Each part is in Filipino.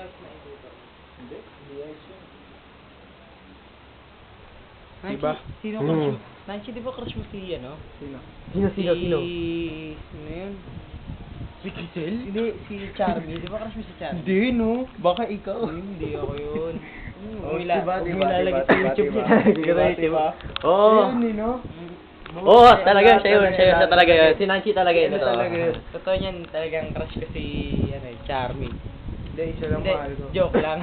ice na ito. Hindi. Hindi ice yun. Diba? Sino crush mo? Nancy, di ba crush mo si, ano? Sino? Sino? Sino yun? Si Giselle? Hindi, si Charmy. Di ba crush mo si Charmy? Hindi, no? Baka ikaw. Hindi ako yun. Oh, Huwag diba, mo ilalagay sa YouTube diba? niya. Diba? Oo. Ayun, no? Oo, talaga, siya yun talaga yun. Si Nancy talaga yun. Ano ito. talaga yun? Totoo niyan, talagang crush ko si, ano, Charmy. Hindi, isa lang Hindi, mahal ko. joke lang.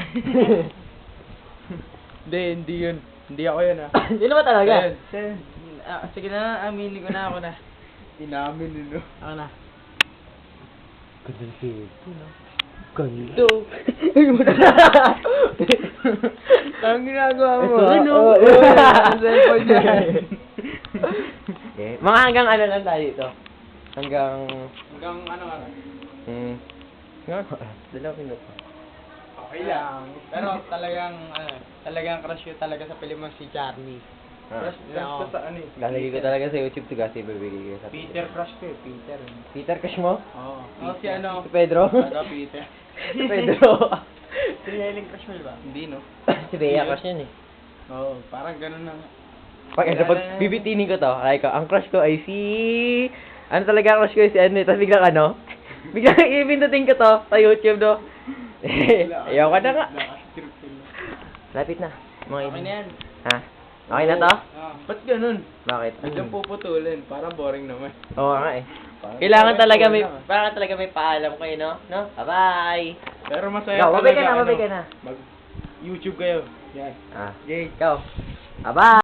Hindi yun. Hindi ako yun, ah. Sino ba talaga? Sen. Sige na, aminin ko na ako na. Inamin nyo. Ako na. Ganda si Ganda. Ang ginagawa mo. Ito, Ano? oo. Ang cellphone niya. Okay. Mga hanggang ano lang tayo dito. Hanggang... Hanggang ano ka? Dalawang minuto. Okay lang. Pero talagang crush ko talaga sa pelikula si Charmy. Ah. Basta sa ano eh. Lalagay ko talaga sa YouTube to kasi ibibigay ko sa Peter crush ko eh, Peter. Peter Cash mo? Oo. Oh, si ano? Si Pedro? Taga Peter. Si Pedro. Si Helen crush mo ba? Hindi, no? Si Bea Cash yun eh. Oo, parang ganun na nga. Pag bibitinin ko to, ay ko, ang crush ko ay si... Ano talaga ang crush ko ay si ano, tapos biglang ano? Biglang ipindutin ko to sa YouTube do. Ayaw ka na nga. Lapit na. Mga Okay na yan. Ha? Okay na to? Ba't ganun? Bakit? Biglang puputulin. Parang boring naman. Oo nga eh. Parang Kailangan talaga may lang, ah. parang talaga may paalam kayo, no? No? Bye-bye. Pero masaya Ikaw, babay ka na, ano, babay ka na. Mag YouTube kayo. Yan. Ah. Jay. Ikaw. Bye-bye.